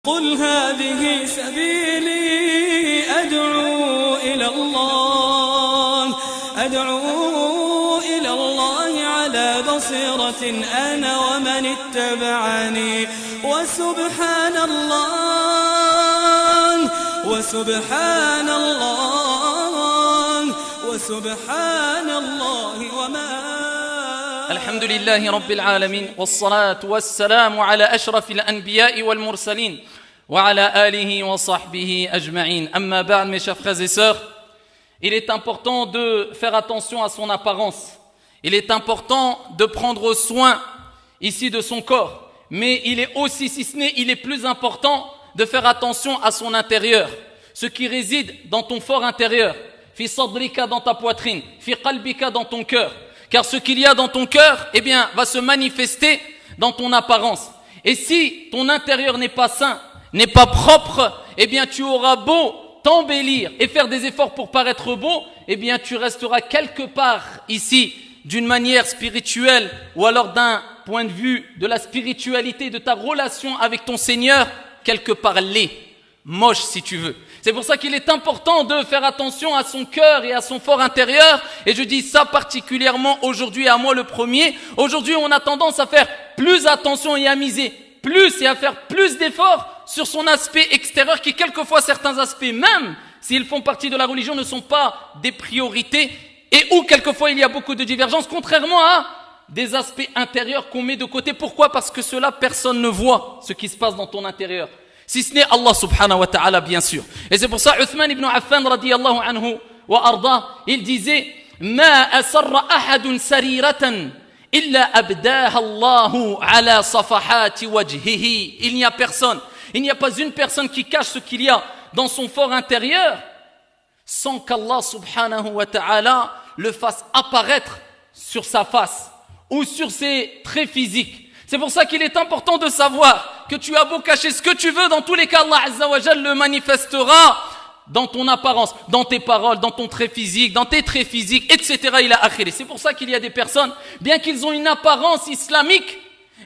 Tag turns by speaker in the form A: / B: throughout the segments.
A: قل هذه سبيلي أدعو إلى الله على بصيرة أنا ومن اتبعني وسبحان الله وما
B: الحمد لله رب العالمين والصلاة والسلام على أشرف الأنبياء والمرسلين وعلى آله وصحبه أجمعين. أما بعد, mes chers frères et sœurs, il est important de faire attention à son apparence. Il est important de prendre soin ici de son corps. Mais il est aussi, si ce n'est, il est plus important de faire attention à son intérieur. Ce qui réside dans ton fort intérieur. Fi sadrika, dans ta poitrine. Fi qalbika, dans ton cœur. Car ce qu'il y a dans ton cœur, eh bien, va se manifester dans ton apparence. Et si ton intérieur n'est pas sain, n'est pas propre, eh bien, tu auras beau t'embellir et faire des efforts pour paraître beau, eh bien, tu resteras quelque part ici, d'une manière spirituelle, ou alors d'un point de vue de la spiritualité, de ta relation avec ton Seigneur, quelque part laid, moche si tu veux. C'est pour ça qu'il est important de faire attention à son cœur et à son fort intérieur. Et je dis ça particulièrement aujourd'hui, à moi le premier. Aujourd'hui, on a tendance à faire plus attention et à miser plus et à faire plus d'efforts sur son aspect extérieur qui, quelquefois, certains aspects, même s'ils font partie de la religion, ne sont pas des priorités et où, quelquefois, il y a beaucoup de divergences, contrairement à des aspects intérieurs qu'on met de côté. Pourquoi? Parce que cela, personne ne voit ce qui se passe dans ton intérieur. Si ce n'est Allah subhanahu wa ta'ala, bien sûr. Et c'est pour ça, Uthman ibn Affan, radiyallahu anhu wa arda, il disait, Ma asarra ahadun sariratan, illa abdaha Allahu ala safahati wajhihi. Il n'y a personne, il n'y a pas une personne qui cache ce qu'il y a dans son fort intérieur, sans qu'Allah subhanahu wa ta'ala le fasse apparaître sur sa face, ou sur ses traits physiques. C'est pour ça qu'il est important de savoir que tu as beau cacher ce que tu veux, dans tous les cas, Allah Azza wa Jal le manifestera dans ton apparence, dans tes paroles, dans ton trait physique, dans tes traits physiques, etc. C'est pour ça qu'il y a des personnes, bien qu'ils ont une apparence islamique,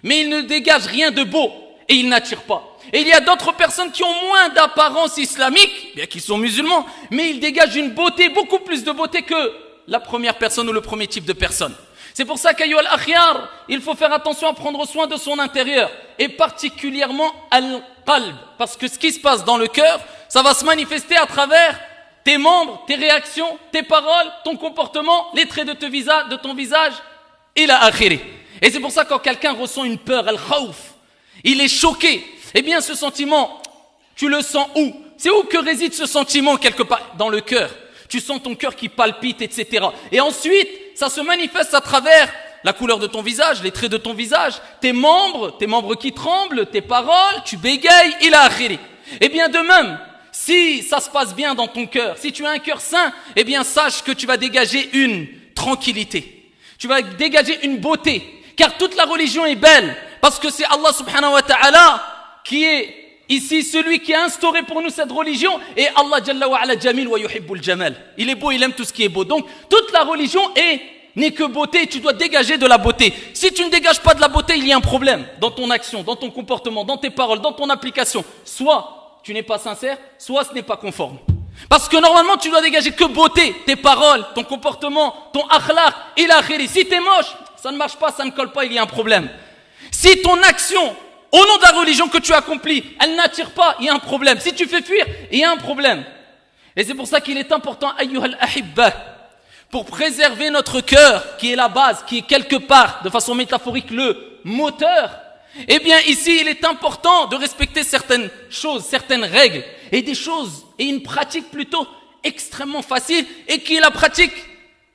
B: mais ils ne dégagent rien de beau et ils n'attirent pas. Et il y a d'autres personnes qui ont moins d'apparence islamique, bien qu'ils sont musulmans, mais ils dégagent une beauté, beaucoup plus de beauté que la première personne ou le premier type de personne. C'est pour ça qu'ayyuhal akhyar, il faut faire attention à prendre soin de son intérieur et particulièrement al-qalb, parce que ce qui se passe dans le cœur, ça va se manifester à travers tes membres, tes réactions, tes paroles, ton comportement, les traits de ton visage et la akhiri. Et c'est pour ça que quand quelqu'un ressent une peur, al-khawf, il est choqué, eh bien ce sentiment, tu le sens où? C'est où que réside ce sentiment quelque part? Dans le cœur. Tu sens ton cœur qui palpite, etc. Et ensuite, ça se manifeste à travers la couleur de ton visage, les traits de ton visage, tes membres qui tremblent, tes paroles, tu bégayes, ila akhiri. Eh bien de même, si ça se passe bien dans ton cœur, si tu as un cœur sain, eh bien sache que tu vas dégager une tranquillité. Tu vas dégager une beauté. Car toute la religion est belle. Parce que c'est Allah subhanahu wa ta'ala qui est ici celui qui a instauré pour nous cette religion. Et Allah jalla wa ala jamil wa yuhibbul jamal. Il est beau, il aime tout ce qui est beau. Donc toute la religion n'est que beauté, tu dois dégager de la beauté. Si tu ne dégages pas de la beauté, il y a un problème dans ton action, dans ton comportement, dans tes paroles, dans ton application. Soit tu n'es pas sincère, soit ce n'est pas conforme. Parce que normalement tu dois dégager que beauté, tes paroles, ton comportement, ton akhlaq, ila akhiri. Si t'es moche, ça ne marche pas, ça ne colle pas, il y a un problème. Si ton action, au nom de la religion que tu accomplis, elle n'attire pas, il y a un problème. Si tu fais fuir, il y a un problème. Et c'est pour ça qu'il est important, ayyuhal ahibba, pour préserver notre cœur, qui est la base, qui est quelque part, de façon métaphorique, le moteur. Eh bien, ici, il est important de respecter certaines choses, certaines règles, et des choses, et une pratique plutôt extrêmement facile, et qui est la pratique,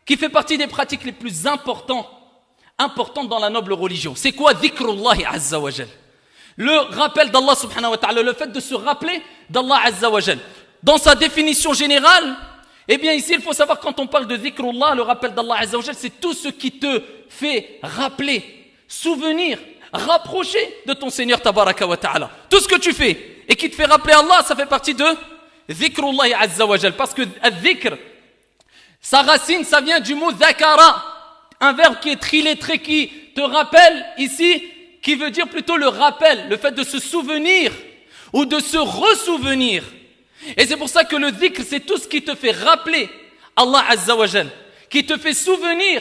B: qui fait partie des pratiques les plus importantes dans la noble religion. C'est quoi? Dhikrullahi azza wa jal. Le rappel d'Allah subhanahu wa ta'ala, le fait de se rappeler d'Allah azza wa jal. Dans sa définition générale, eh bien ici il faut savoir quand on parle de dhikrullah, le rappel d'Allah azza wa jal, c'est tout ce qui te fait rappeler, souvenir, rapprocher de ton Seigneur tabaraka wa ta'ala. Tout ce que tu fais et qui te fait rappeler Allah, ça fait partie de dhikrullahi azza wa jal. Parce que dhikr, sa racine, ça vient du mot dhakara, un verbe qui est trilettré, qui te rappelle ici, qui veut dire plutôt le rappel, le fait de se souvenir ou de se ressouvenir. Et c'est pour ça que le dhikr, c'est tout ce qui te fait rappeler Allah Azza wa Jal, qui te fait souvenir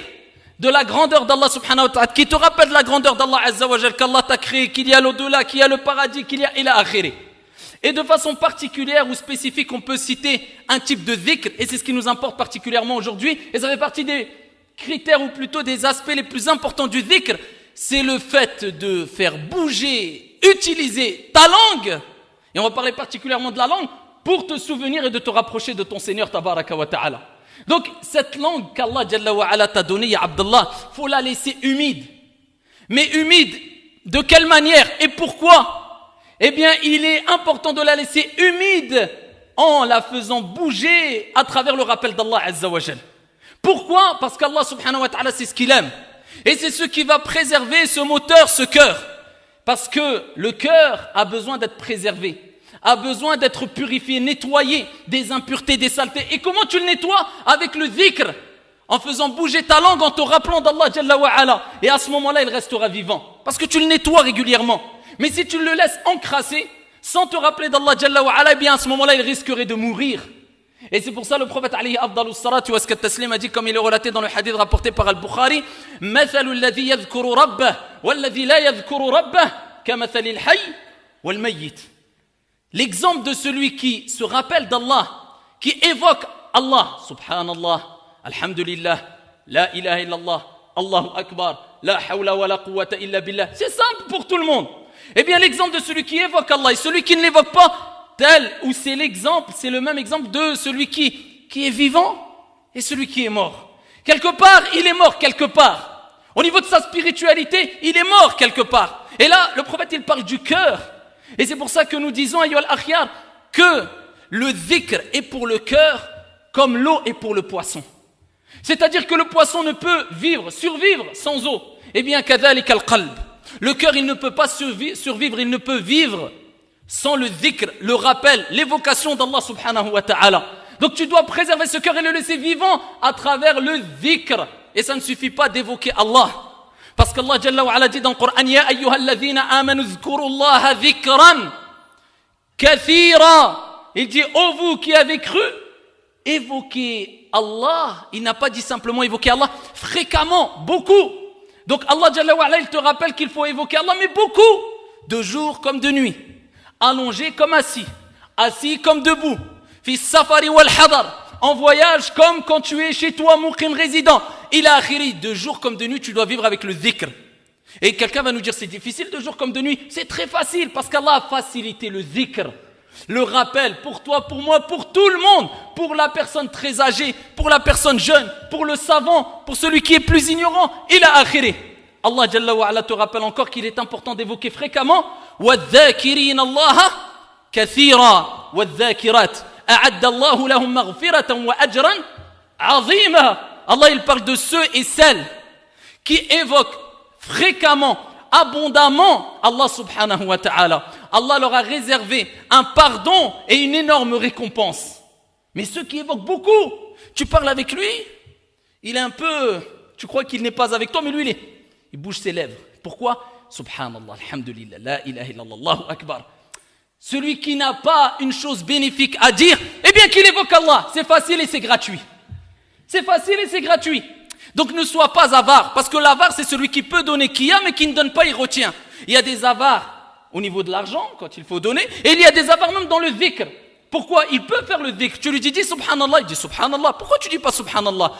B: de la grandeur d'Allah subhanahu wa ta'ala, qui te rappelle la grandeur d'Allah Azza wa Jal, qu'Allah t'a créé, qu'il y a l'au-delà, qu'il y a le paradis, qu'il y a ila akhiri. Et de façon particulière ou spécifique, on peut citer un type de dhikr, et c'est ce qui nous importe particulièrement aujourd'hui, et ça fait partie des critères ou plutôt des aspects les plus importants du dhikr, c'est le fait de faire bouger, utiliser ta langue, et on va parler particulièrement de la langue, pour te souvenir et de te rapprocher de ton Seigneur tabaraka wa ta'ala. Donc cette langue qu'Allah Jalla wa Ala t'a donnée, ya Abdallah, faut la laisser humide. Mais humide, de quelle manière et pourquoi? Eh bien, il est important de la laisser humide en la faisant bouger à travers le rappel d'Allah Azza wa Jal. Pourquoi? Parce qu'Allah subhanahu wa ta'ala, c'est ce qu'il aime. Et c'est ce qui va préserver ce moteur, ce cœur. Parce que le cœur a besoin d'être préservé, a besoin d'être purifié, nettoyé des impuretés, des saletés. Et comment tu le nettoies? Avec le dhikr, en faisant bouger ta langue, en te rappelant d'Allah Jalla wa Ala. Et à ce moment-là, il restera vivant. Parce que tu le nettoies régulièrement. Mais si tu le laisses encrasser, sans te rappeler d'Allah Jalla wa Ala, eh bien à ce moment-là, il risquerait de mourir. Et c'est pour ça le prophète alayhi afdalu salatu wa taslim a dit, comme il est relaté dans le hadith rapporté par Al-Bukhari, mathalu alladhi yadhkuru rabbah walladhi la yadhkuru rabbah kamathali al-hayy wal mayyit. L'exemple de celui qui se rappelle d'Allah, qui évoque Allah, subhanallah, alhamdulillah, la ilaha illallah, Allahu akbar, la hawla wa la quwwata illa billah. C'est simple pour tout le monde. Eh bien l'exemple de celui qui évoque Allah et celui qui ne l'évoque pas, tel ou c'est l'exemple, c'est le même exemple de celui qui est vivant et celui qui est mort. Quelque part, il est mort quelque part. Au niveau de sa spiritualité, il est mort quelque part. Et là, le prophète, il parle du cœur. Et c'est pour ça que nous disons, ayyuhal akhyar, que le dhikr est pour le cœur comme l'eau est pour le poisson. C'est-à-dire que le poisson ne peut survivre sans eau. Eh bien, kadhalika al-qalb. Le cœur, il ne peut pas survivre, il ne peut vivre sans le dhikr, le rappel, l'évocation d'Allah subhanahu wa ta'ala. Donc tu dois préserver ce cœur et le laisser vivant à travers le dhikr. Et ça ne suffit pas d'évoquer Allah. Parce qu'Allah Jalla wa Ala dit dans le Coran, Ya ayyuhalladhina amanu dhkurullaha dhikran kathira. Il dit, ô vous qui avez cru, évoquez Allah. Il n'a pas dit simplement évoquer Allah, fréquemment, beaucoup. Donc Allah Jalla wa Ala, il te rappelle qu'il faut évoquer Allah, mais beaucoup, de jour comme de nuit. Allongé comme assis, assis comme debout, fi safari wal hadar, en voyage comme quand tu es chez toi, muqim résident. Il a akhiri, de jour comme de nuit, tu dois vivre avec le dhikr. Et quelqu'un va nous dire, c'est difficile de jour comme de nuit. C'est très facile, parce qu'Allah a facilité le dhikr, le rappel, pour toi, pour moi, pour tout le monde, pour la personne très âgée, pour la personne jeune, pour le savant, pour celui qui est plus ignorant. Il a akhiri. Allah Jalla wa Ala te rappelle encore qu'il est important d'évoquer fréquemment وَالذَّاكِرِينَ اللَّهَ كَثِيرًا وَالذَّاكِرَاتِ أَعَدَّ اللَّهُ لَهُمْ مَغْفِرَةً وَأَجْرًا عَظِيمًا. Allah il parle de ceux et celles qui évoquent fréquemment, abondamment Allah subhanahu wa ta'ala. Allah leur a réservé un pardon et une énorme récompense. Mais ceux qui évoquent beaucoup, tu parles avec lui, il est un peu, tu crois qu'il n'est pas avec toi, mais lui il bouge ses lèvres. Pourquoi? Subhanallah, alhamdulillah, la ilaha illallah, Allahu akbar. Celui qui n'a pas une chose bénéfique à dire, eh bien qu'il évoque Allah. C'est facile et c'est gratuit. C'est facile et c'est gratuit. Donc ne sois pas avare, parce que l'avare c'est celui qui peut donner, qui a, mais qui ne donne pas, il retient. Il y a des avares au niveau de l'argent, quand il faut donner, et il y a des avares même dans le dhikr. Pourquoi? Il peut faire le dhikr. Tu lui dis subhanallah, il dit subhanallah. Pourquoi tu dis pas subhanallah?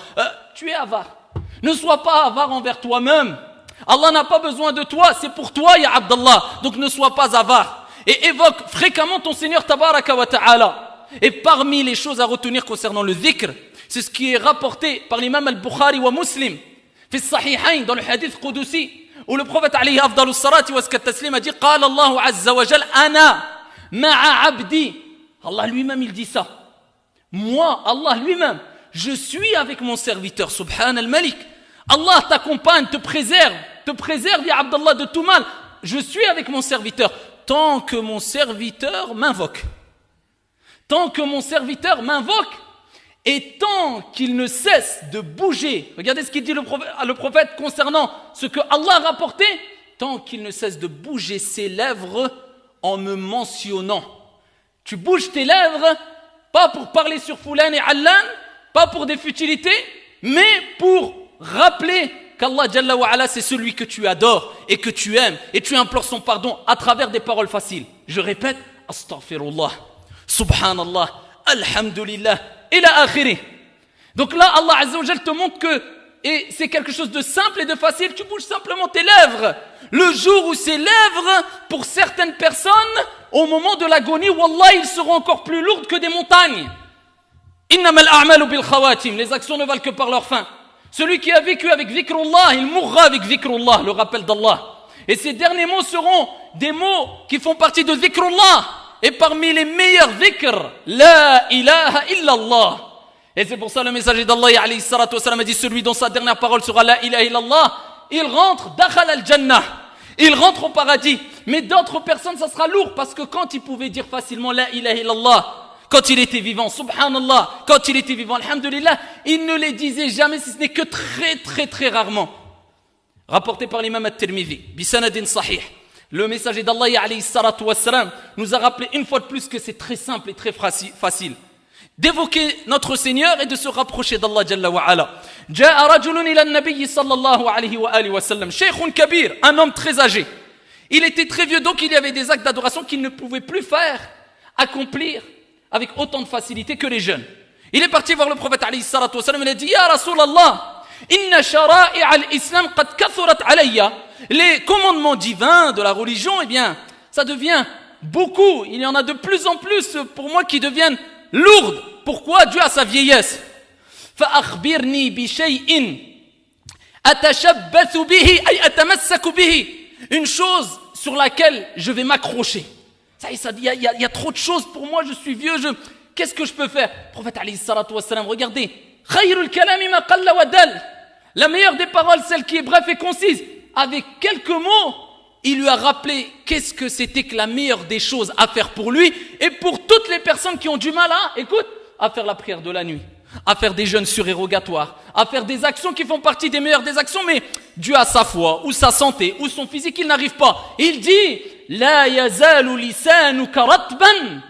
B: Tu es avare. Ne sois pas avare envers toi-même. Allah n'a pas besoin de toi, c'est pour toi, ya Abdallah. Donc ne sois pas avare. Et évoque fréquemment ton Seigneur tabaraka wa ta'ala. Et parmi les choses à retenir concernant le dhikr, c'est ce qui est rapporté par l'imam al-Bukhari wa Muslim, fi sahihayn, dans le hadith Qudusi, où le prophète alayhi afdalu salati wa taslim a dit, qala Allahu azza wa jal, ana ma'a abdi. Allah lui-même il dit ça. Moi, Allah lui-même, je suis avec mon serviteur, subhan al-malik. Allah t'accompagne, te préserve, ya Abdallah, de tout mal. Je suis avec mon serviteur, tant que mon serviteur m'invoque. Tant que mon serviteur m'invoque, et tant qu'il ne cesse de bouger. Regardez ce qu'il dit le prophète concernant ce que Allah a rapporté. Tant qu'il ne cesse de bouger ses lèvres en me mentionnant. Tu bouges tes lèvres, pas pour parler sur Foulan et Allan, pas pour des futilités, mais pour rappeler qu'Allah Jalla wa Ala, c'est celui que tu adores et que tu aimes, et tu implores son pardon à travers des paroles faciles. Je répète, Astaghfirullah, Subhanallah, Alhamdulillah, ila akhiri. Donc là, Allah Azza wa Jalla te montre que, et c'est quelque chose de simple et de facile, tu bouges simplement tes lèvres. Le jour où ces lèvres, pour certaines personnes, au moment de l'agonie, wallah, ils seront encore plus lourdes que des montagnes. Innamal a'malu bil khawatim, les actions ne valent que par leur fin. Celui qui a vécu avec dhikrullah, il mourra avec dhikrullah, le rappel d'Allah. Et ces derniers mots seront des mots qui font partie de dhikrullah. Et parmi les meilleurs dhikr, la ilaha illallah. Et c'est pour ça le messager d'Allah alayhi salatu wa salam a dit, celui dont sa dernière parole sera la ilaha illallah, il rentre dakhal al-jannah, il rentre au paradis. Mais d'autres personnes ça sera lourd, parce que quand ils pouvaient dire facilement la ilaha illallah, quand il était vivant, subhanallah, quand il était vivant, alhamdulillah, il ne les disait jamais, si ce n'est que très rarement. Rapporté par l'imam at-Tirmidhi, bisanadin sahih, le messager d'Allah alayhi salatu wa salam nous a rappelé une fois de plus que c'est très simple et très facile d'évoquer notre Seigneur et de se rapprocher d'Allah Jalla wa Ala. Ja'a rajulun ila an-nabiy sallallahu alayhi wa alihi wa sallam, shaykhun kabir, un homme très âgé. Il était très vieux, donc il y avait des actes d'adoration qu'il ne pouvait plus faire, accomplir avec autant de facilité que les jeunes. Il est parti voir le prophète alayhi salatu wa sallam, il a dit, Ya Rasulallah, inna shara'i al-islam qad kathurat alayya. Les commandements divins de la religion, eh bien, ça devient beaucoup. Il y en a de plus en plus pour moi qui deviennent lourdes. Pourquoi? Dû à sa vieillesse. فأخبرني بشيء أتشبث به أي أتمسك به. Une chose sur laquelle je vais m'accrocher. Il y a trop de choses pour moi, je suis vieux, qu'est-ce que je peux faire? Prophète alayhi salatu wa salam, regardez. Khayrul kalami ma qalla wa dal. La meilleure des paroles, celle qui est brève et concise. Avec quelques mots, il lui a rappelé qu'est-ce que c'était que la meilleure des choses à faire pour lui et pour toutes les personnes qui ont du mal à faire la prière de la nuit, à faire des jeûnes surérogatoires, à faire des actions qui font partie des meilleures des actions, mais dû à sa foi, ou sa santé, ou son physique, il n'arrive pas. Il dit, La yazalu lisanuka ratban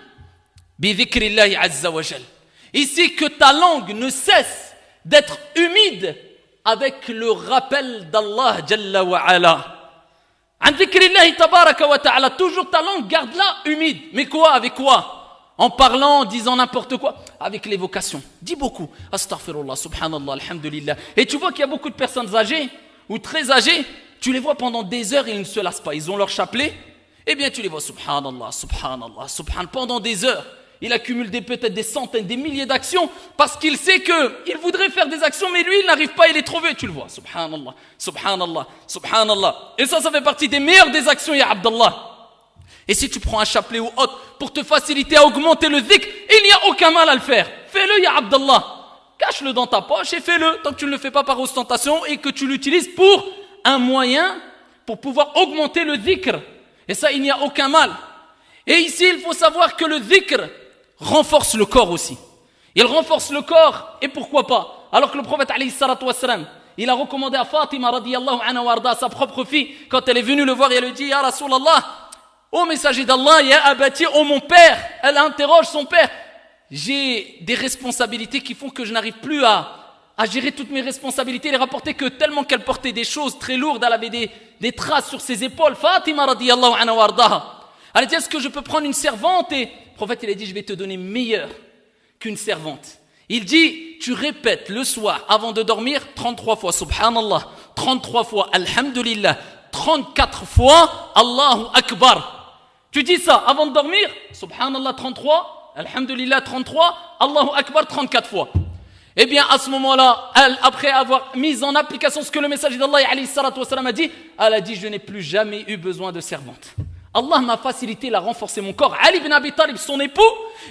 B: bi dhikrillahi azza wa jal. Ici que ta langue ne cesse d'être humide avec le rappel d'Allah Jalla wa Ala. An dhikrillahi tabaraka wa ta'ala, toujours ta langue, garde-la humide. Mais quoi? Avec quoi? En parlant, en disant n'importe quoi. Avec l'évocation. Dis beaucoup. Astaghfirullah, subhanallah, alhamdulillah. Et tu vois qu'il y a beaucoup de personnes âgées, ou très âgées, tu les vois pendant des heures et ils ne se lassent pas. Ils ont leur chapelet. Eh bien, tu les vois, subhanallah, subhanallah, subhanallah, pendant des heures. Il accumule peut-être des centaines, des milliers d'actions parce qu'il sait qu'il voudrait faire des actions, mais lui, il n'arrive pas, il est trop vieux. Tu le vois, subhanallah, subhanallah, subhanallah. Et ça fait partie des meilleures des actions, ya Abdallah. Et si tu prends un chapelet ou autre pour te faciliter à augmenter le dhikr, il n'y a aucun mal à le faire. Fais-le, ya Abdallah. Cache-le dans ta poche et fais-le tant que tu ne le fais pas par ostentation et que tu l'utilises pour un moyen pour pouvoir augmenter le dhikr. Et ça, il n'y a aucun mal. Et ici, il faut savoir que le dhikr renforce le corps aussi. Il renforce le corps, et pourquoi pas? Alors que le prophète alayhi salatu wassalam, il a recommandé à Fatima radiyallahu anha wa arda, sa propre fille, quand elle est venue le voir, et elle lui dit, Ya Rasulallah, ô messager d'Allah, Ya Abati, ô mon père, elle interroge son père, j'ai des responsabilités qui font que je n'arrive plus à gérer toutes mes responsabilités. Il est rapporté que tellement qu'elle portait des choses très lourdes, elle avait des traces sur ses épaules. Fatima radiyallahu anha wa arda, elle a dit, est-ce que je peux prendre une servante? Et le prophète, il a dit, je vais te donner meilleur qu'une servante. Il dit, tu répètes le soir, avant de dormir, 33 fois, subhanallah, 33 fois, alhamdulillah, 34 fois, Allahu Akbar. Tu dis ça avant de dormir, subhanallah, 33, alhamdulillah, 33, Allahu Akbar, 34 fois. Eh bien, à ce moment-là, elle, après avoir mis en application ce que le messager d'Allah, alayhi salatu wassalam, a dit, elle a dit, je n'ai plus jamais eu besoin de servante. Allah m'a facilité, il a renforcé mon corps. Ali ibn Abi Talib, son époux,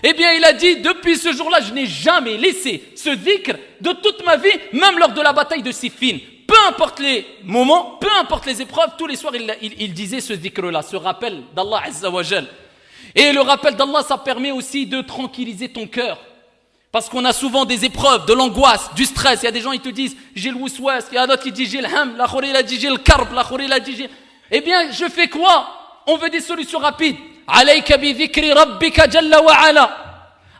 B: eh bien, il a dit, depuis ce jour-là, je n'ai jamais laissé ce dhikr de toute ma vie, même lors de la bataille de Siffin. Peu importe les moments, peu importe les épreuves, tous les soirs, il disait ce dhikr-là, ce rappel d'Allah Azza wa Jal. Et le rappel d'Allah, ça permet aussi de tranquilliser ton cœur. Parce qu'on a souvent des épreuves, de l'angoisse, du stress. Il y a des gens, ils te disent, j'ai le wuswas, il y a d'autres qui disent, j'ai le ham, la khori, il a dit, j'ai le karb, la khori, il a dit, j'ai... Eh bien, je fais quoi? On veut des solutions rapides. alayka bi dhikri rabbika jalla wa ala.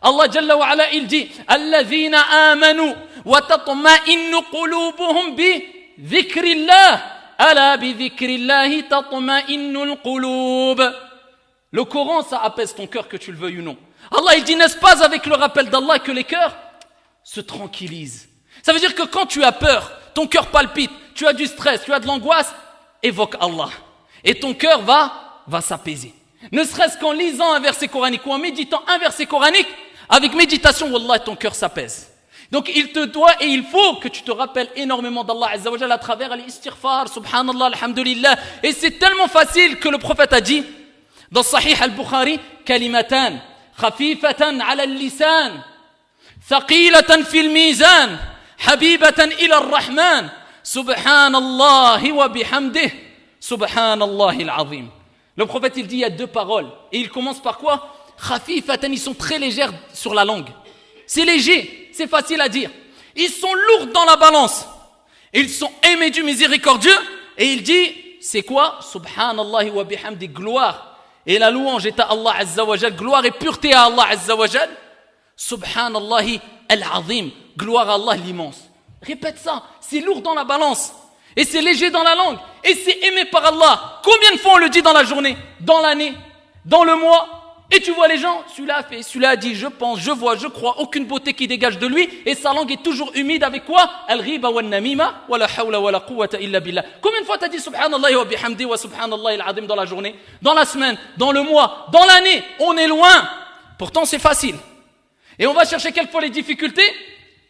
B: Allah jalla wa ala, il dit alladhina amanu wa tatma'innu qulubuhum bi dhikrillah. Ala bi dhikrillah tatma'innul qulub. Le Coran, ça apaise ton cœur, que tu le veuilles ou non. Allah, il dit, n'est-ce pas avec le rappel d'Allah que les cœurs se tranquillisent. Ça veut dire que quand tu as peur, ton cœur palpite, tu as du stress, tu as de l'angoisse, évoque Allah. Et ton cœur va s'apaiser. Ne serait-ce qu'en lisant un verset coranique ou en méditant un verset coranique, avec méditation, wallah, ton cœur s'apaise. Donc il te doit et il faut que tu te rappelles énormément d'Allah Azza wa Jalla à travers l'istighfar, subhanallah, alhamdulillah. Et c'est tellement facile que le prophète a dit dans Sahih al-Bukhari, kalimatan khafifatan ala al-lisan, thaqilatan fil mizan, habibatan ila ar-Rahman, subhanallah wa bihamdih, subhanallah al-azim. Le prophète, il dit, il y a deux paroles. Et il commence par quoi? Khafifatan, ils sont très légères sur la langue. C'est léger, c'est facile à dire. Ils sont lourds dans la balance. Ils sont aimés du miséricordieux. Et il dit, c'est quoi? Subhanallah wa bihamdi, gloire. Et la louange est à Allah Azza wa Jal. Gloire et pureté à Allah Azza wa Jal. Subhanallah al-azim. Gloire à Allah l'immense. Répète ça. C'est lourd dans la balance. Et c'est léger dans la langue. Et c'est aimé par Allah. Combien de fois on le dit dans la journée, dans l'année, dans le mois? Et tu vois les gens, celui-là a fait, celui-là a dit, je pense, je vois, je crois, aucune beauté qui dégage de lui, et sa langue est toujours humide avec quoi? Al-ghiba wa namima, wa la hawla wa la quwwata illa billah. Combien de fois t'as dit subhanallah wa bihamdi wa subhanallah al-azim dans la journée, dans la semaine, dans le mois, dans l'année? On est loin. Pourtant c'est facile. Et on va chercher quelquefois les difficultés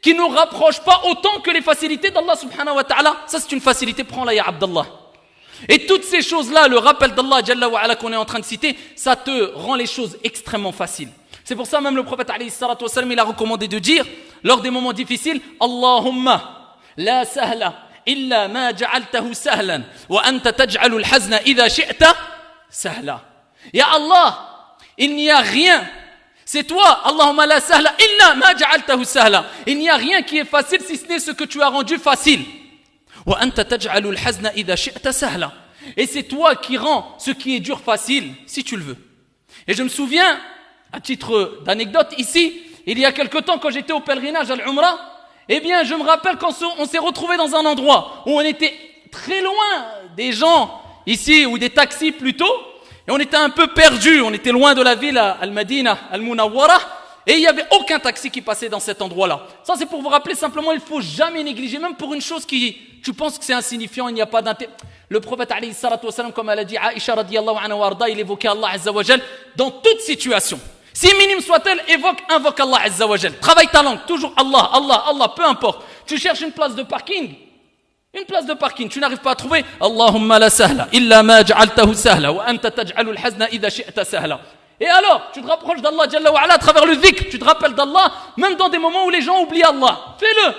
B: qui ne nous rapprochent pas autant que les facilités d'Allah subhanahu wa ta'ala. Ça c'est une facilité, prends-la ya Abdallah. Et toutes ces choses-là, le rappel d'Allah Jalla wa ala qu'on est en train de citer, ça te rend les choses extrêmement faciles. C'est pour ça même le prophète alayhi salatu wa salam, il a recommandé de dire, lors des moments difficiles, Allahumma la sahla illa ma ja'altahu sahlan wa anta taj'alul hazna idha shi'ta sahla. Ya Allah, il n'y a rien. C'est toi, Allahumma la sahla illa ma ja'altahu sahla. Il n'y a rien qui est facile si ce n'est ce que tu as rendu facile. Et c'est toi qui rends ce qui est dur facile, si tu le veux. Et je me souviens, à titre d'anecdote ici, il y a quelque temps quand j'étais au pèlerinage à l'Umrah, eh bien je me rappelle quand on s'est retrouvé dans un endroit où on était très loin des gens ici, ou des taxis plutôt, et on était un peu perdus, on était loin de la ville Al-Madina, Al-Munawwara, et il n'y avait aucun taxi qui passait dans cet endroit-là. Ça, c'est pour vous rappeler simplement, il ne faut jamais négliger, même pour une chose qui, tu penses que c'est insignifiant, il n'y a pas d'intérêt. Le prophète, alayhi salatu wa salam, comme elle a dit, Aïcha radiyallahu anha wa arda, il évoquait Allah azza wa jal dans toute situation. Si minime soit-elle, invoque Allah azza wa jal. Travaille ta langue, toujours Allah, Allah, Allah, peu importe. Tu cherches une place de parking, tu n'arrives pas à trouver. Allahumma la sahla, illa ma ja'altahu sahla, wa anta taj'alul hazna idha shi'ta sahla. Et alors, tu te rapproches d'Allah Jalla wa ala à travers le dhikr, tu te rappelles d'Allah, même dans des moments où les gens oublient Allah. Fais-le.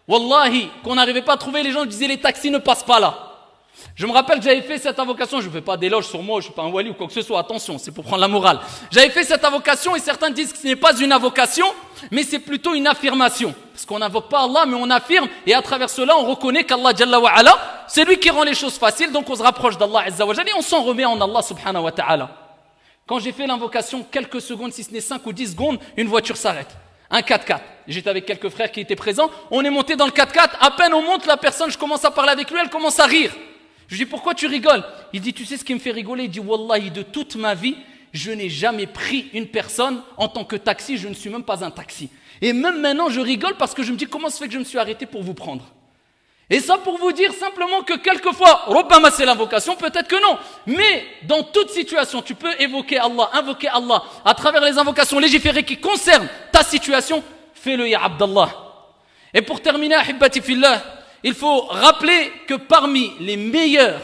B: Wallahi, qu'on n'arrivait pas à trouver, les gens disaient les taxis ne passent pas là. Je me rappelle que j'avais fait cette invocation, je ne fais pas d'éloge sur moi, je ne suis pas un wali ou quoi que ce soit, attention, c'est pour prendre la morale. J'avais fait cette invocation et certains disent que ce n'est pas une invocation, mais c'est plutôt une affirmation. Parce qu'on n'invoque pas Allah, mais on affirme, et à travers cela, on reconnaît qu'Allah Jalla wa ala, c'est lui qui rend les choses faciles, donc on se rapproche d'Allah Azza wa Jalla et on s'en remet en Allah subhanahu wa ta'ala. Quand j'ai fait l'invocation, quelques secondes, si ce n'est 5 ou 10 secondes, une voiture s'arrête. Un 4x4. J'étais avec quelques frères qui étaient présents. On est monté dans le 4x4. À peine on monte, la personne, je commence à parler avec lui, elle commence à rire. Je lui dis, pourquoi tu rigoles? Il dit, tu sais ce qui me fait rigoler? Il dit, wallahi, de toute ma vie, je n'ai jamais pris une personne en tant que taxi. Je ne suis même pas un taxi. Et même maintenant, je rigole parce que je me dis, comment se fait que je me suis arrêté pour vous prendre? Et ça pour vous dire simplement que quelquefois, Rabbama c'est l'invocation, peut-être que non. Mais dans toute situation, tu peux invoquer Allah à travers les invocations légiférées qui concernent ta situation. Fais-le ya Abdallah. Et pour terminer, ahibbati fillah, il faut rappeler que parmi les meilleurs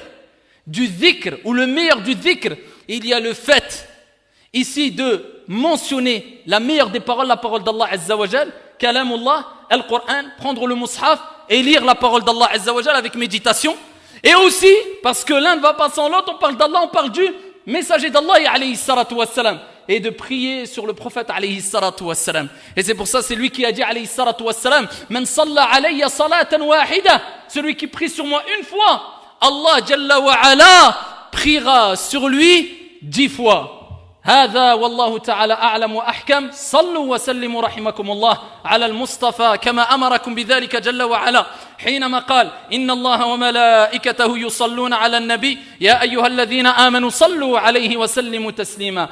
B: du dhikr, ou le meilleur du dhikr, il y a le fait ici de mentionner la meilleure des paroles, la parole d'Allah Azza wa Jal, Kalamullah, Al-Qur'an, prendre le mushaf et lire la parole d'Allah Azza wa Jal avec méditation. Et aussi, parce que l'un ne va pas sans l'autre, on parle d'Allah, on parle du messager d'Allah alayhi salatu wassalam, et de prier sur le prophète alayhi salatu wassalam. Et c'est pour ça, c'est lui qui a dit alayhi salatu wassalam, Man salla alayya salatan wahida, celui qui prie sur moi une fois, Allah Jalla wa ala priera sur lui 10 fois. هذا والله تعالى أعلم وأحكم. صلوا وسلموا رحمكم الله على المصطفى كما أمركم بذلك جل وعلا حينما قال إن الله وملائكته يصلون على النبي يا أيها الذين آمنوا صلوا عليه وسلموا تسليما.